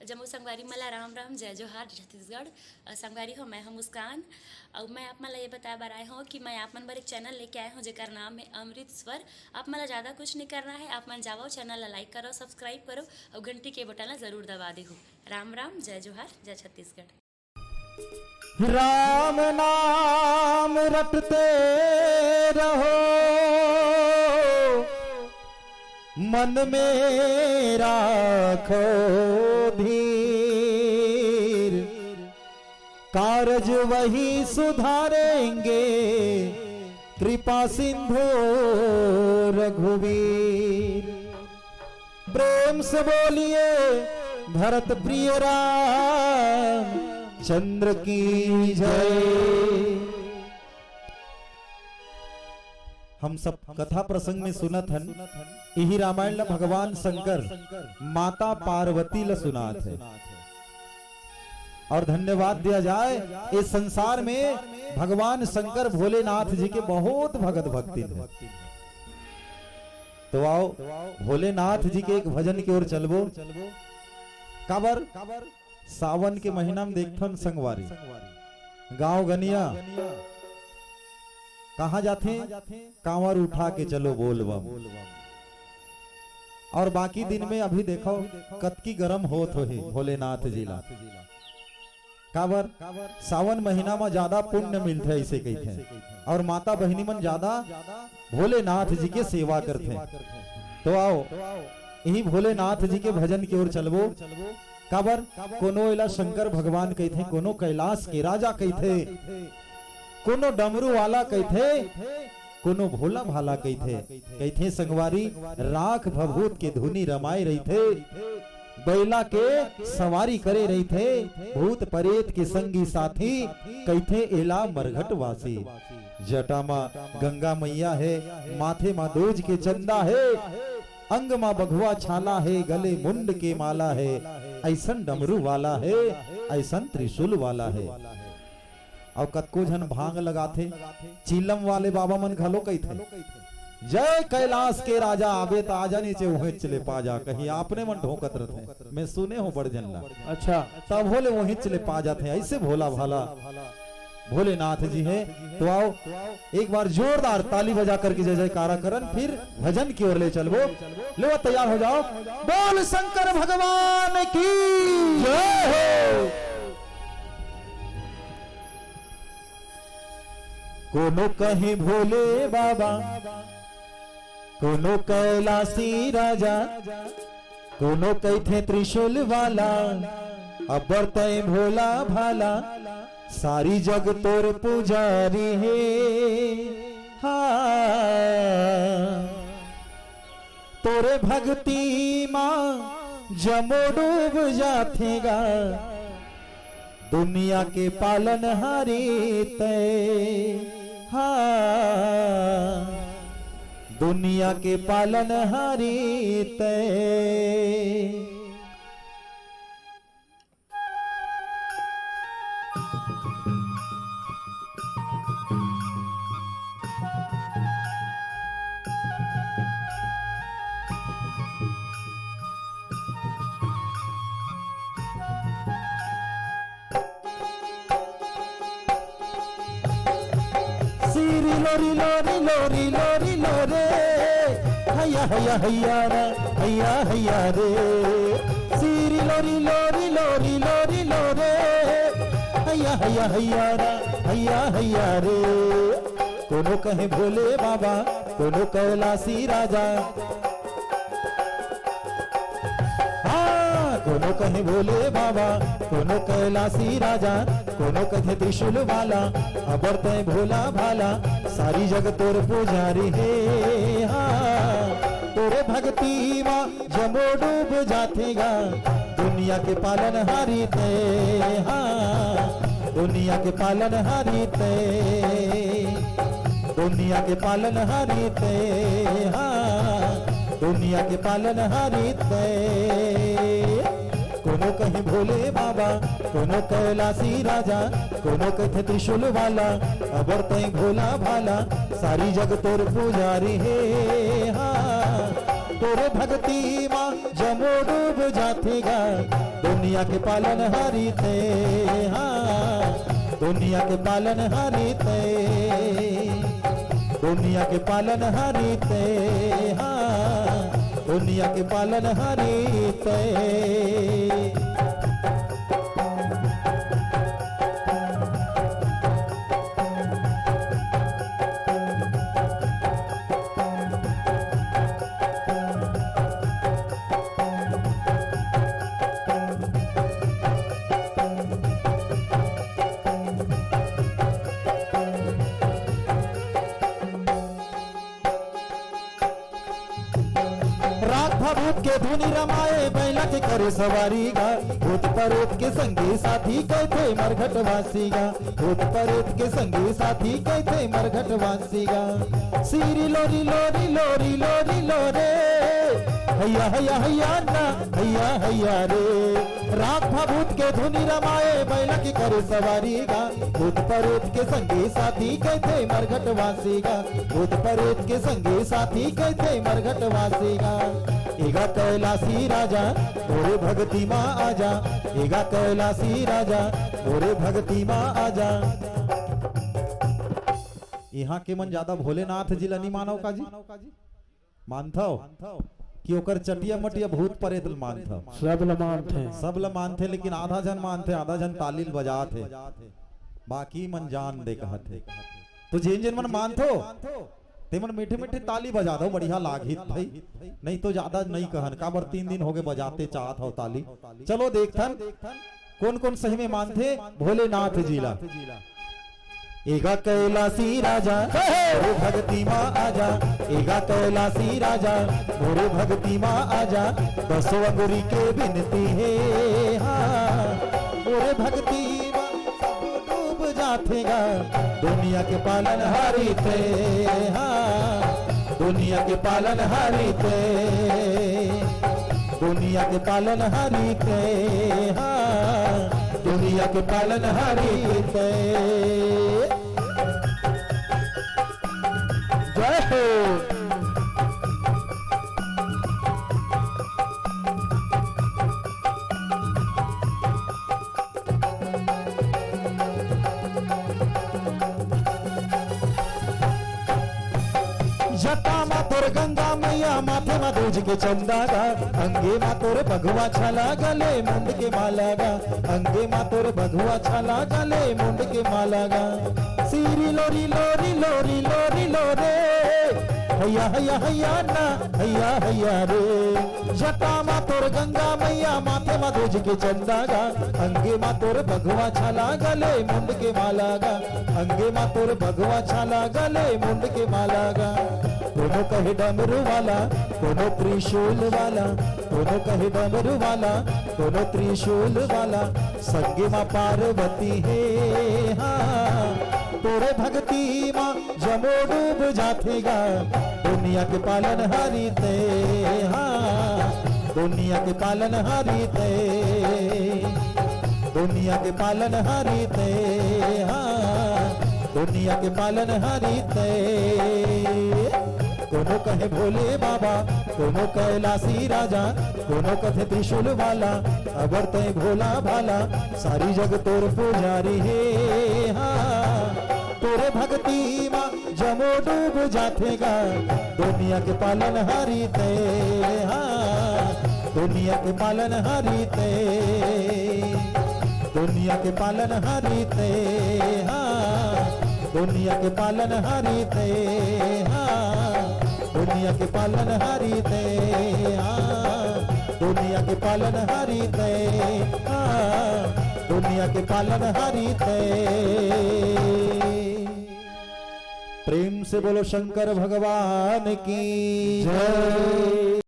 जम्मू संगवारी मला राम राम जय जोहार छत्तीसगढ़। संगवारी हो, मैं हूँ मुस्कान और मैं आप मला ये बताया बार आए हूँ कि मैं आप मन बर एक चैनल लेके आए हूँ जेकर नाम है अमृत स्वर। आप मला ज़्यादा कुछ नहीं करना है, आप मन जाओ चैनल ला लाइक करो, सब्सक्राइब करो और घंटी के बटन ला जरूर दबा दे हो। राम राम जय जोहार जय छत्तीसगढ़। राम नाम रटते रहो, मन में राखो धीर, कारज वही सुधारेंगे, कृपा सिंधु रघुवीर। प्रेम से बोलिए भरत प्रिय राम चंद्र की जय। हम सब कथा प्रसंग में सुनत हन, यही रामायण ला भगवान शंकर माता पार्वती ला सुनात है। और धन्यवाद दिया जाए इस संसार में भगवान शंकर भोलेनाथ जी के बहुत भगत भक्ति है। तो आओ भोलेनाथ जी के एक भजन की ओर चलबो। काबर सावन के महीना में देखथन संगवारी गांव गनिया कहा जाते कांवर उठा के चलो बोलबम। और बाकी दिन में अभी देखो कतकी गरम होत हो भोलेनाथ जी ला। काबर सावन महीना में ज्यादा पुण्य मिलते ऐसे कहते, और माता बहनी मन ज्यादा भोलेनाथ जी के सेवा करते। तो आओ यही भोलेनाथ जी के भजन की ओर चलबो। काबर कोनो इला शंकर भगवान कहते, कोनो कैलाश के राजा कहते, कोनो डमरू वाला कहते, कोनो भोला भाला कहते संगवारी राख भभूत के धुनी रमाए रही थे, बैला के सवारी करे रही थे, भूत परेत के संगी साथी कहते एला मरघट वासी। जटा मा गंगा मैया है, माथे मा दूज के चंदा है, अंग मा बघुआ छाला है, गले मुंड के माला है, ऐसन डमरू वाला है, ऐसन त्रिशूल वाला है। और कतको झन भांग लगाथे, चीलम वाले बाबा मन घलो कहथे जय कैलाश के राजा आबे त आजा नीचे वहीं चले पा जा। कहीं आपने मन ढोकत रहते, मैं सुने हूँ बड़ जन ला। अच्छा तब भोले वहीं चले पा जाते, ऐसे भोला भाला भोलेनाथ जी है। तो आओ एक बार जोरदार ताली बजा करके जय जयकारा करन, फिर भजन की ओर ले चलबो। लो तैयार हो जाओ, बोल शंकर भगवान की जय हो। कोनो कहे भोले बाबा, कोनो कैलाशी राजा, कोनो कहते त्रिशूल वाला, अबर तय भोला भाला, सारी जग तोर पुजारी है। हाँ तोरे भक्ति मां जमो डूब जाथेगा, दुनिया के पालन हारी तय। हाँ दुनिया के पालन हारी तय। लोरी लोरी लोरी लोरी लोरे, हैया हैया हैया रे, हैया हैया रे। सीरी लोरी लोरी लोरी लोरी लोरे, हैया हैया हैया रे, हैया हैया रे। कोनो कहे भोले बाबा, कोनो कैलाशी राजा, कोनो कहे भोले बाबा, कोनो कैलाशी राजा, कोनो कहे त्रिशूल वाला, अबर तय भोला भाला, सारी जग तोर पुजारी है। हाँ तोरे भक्ति मां जमो डूब जाथेगा, दुनिया के पालन हारी तय। हाँ दुनिया के पालन हारी तय, दुनिया के पालन हारी तय। हाँ दुनिया के पालन हारी तय। कोनो कहे भोले बाबा, कोनो कैलाशी राजा, कोनो कहे त्रिशूल वाला, अबर तय भोला भाला, सारी जग तोर पुजारी है। हाँ तोरे भक्ति मां जमो डूब जाथेगा, दुनिया के पालन हारी थे, हाँ दुनिया के पालन हारी थे, दुनिया के पालन हारी थे, हाँ दुनिया के पालन हारी थे। भूत के धुनी रमाए बैला के करे सवारी गा, भूत परेत के संगी साथी कहते मरघट वासी गा, भूत परेत के संगी साथी कहते मरघट वासी गा। सीरी लोरी लोरी लोरी लोरी लोरे, हैया हैया हैया ना हैया हैया रे। रात भूत के धुनी रमाए बैला के करे सवारी गा, भूत परेत के संगी साथी कहते मरघट वासी गा, भूत परेत के संगी साथी कहते मरघट वासी गा। एगा कैलासी राजा मोरे भगती माँ आजा, एगा कैलासी राजा मोरे भगती माँ आजा। यहाँ के मन ज्यादा भोलेनाथ जी नहीं मानव का जी मानथो कि ओकर चटिया मटिया भूत परेत मानथो, सब ल मानथे लेकिन आधा जन मानथे, आधा जन तालील बजाथे, बाकी मन जान दे कहथे। तो जिन जिन मन मानथो तेमन मीठे मीठे ताली बजा दो, बढ़िया लागित भाई, नहीं तो ज्यादा नहीं कहन का बर 3 दिन हो गए बजाते चाहत हो ताली। चलो देखथन कौन कौन सही में मानते भोलेनाथ जीला। एगा कैलासी राजा मोरे भगती माँ आजा, एगा कैलासी राजा मोरे भगती माँ आजा। 10 अगुरी के बिनती है, हाँ मोरे भगती माँ डूब जातेगा, दुनिया के पालन हारी थे, हाँ दुनिया के पालन हारी थे, दुनिया के पालन हारी थे, हाँ दुनिया के पालन हारी थे। जय हो। जटा मा तोर गंगा मैया माथे मा दूज के चंदा गा, अंगे मा तोर भगवा छाला गले मुंड के माला गा, अंगे मा तोर भगवा छाला गले मुंड के माला गा। सीरी लोरी लोरी लोरी लोरी लोरे, हैया हैया हैया ना हैया हैया रे। जटा मा तोर गंगा मैया माथे मा दूज के चंदा गा, अंगे मा तोर भगवा छाला गले मुंड के माला गा, अंगे मा तोर भगवा छाला गले मुंड के माला गा। कोनो कहे डमरू वाला कोनो त्रिशूल वाला, कोनो कहे डमरू वाला कोनो त्रिशूल वाला। संगे माँ पार्वती है, हाँ तोरे भक्ति माँ जमो डूब जातेगा, दुनिया के पालन हारी ते, हाँ दुनिया के पालन हारी ते, दुनिया के पालन हारी ते, हाँ दुनिया के पालन हारी ते। कोनो कहे भोले बाबा कोनो कैलासी राजा, कोनो कथे त्रिशूल वाला अगर तय भोला भाला। सारी जग तोर पुजारी है, हाँ तोरे भक्ति माँ जमो डूब जातेगा, दुनिया के पालन हारी ते, हाँ दुनिया के पालन हारी ते, दुनिया के पालन हारी ते, हाँ दुनिया के पालन हारी ते, हाँ दुनिया के पालन हारी ते, हाँ दुनिया के पालन हारी ते, हाँ दुनिया के पालन हारी ते। प्रेम से बोलो शंकर भगवान की जय।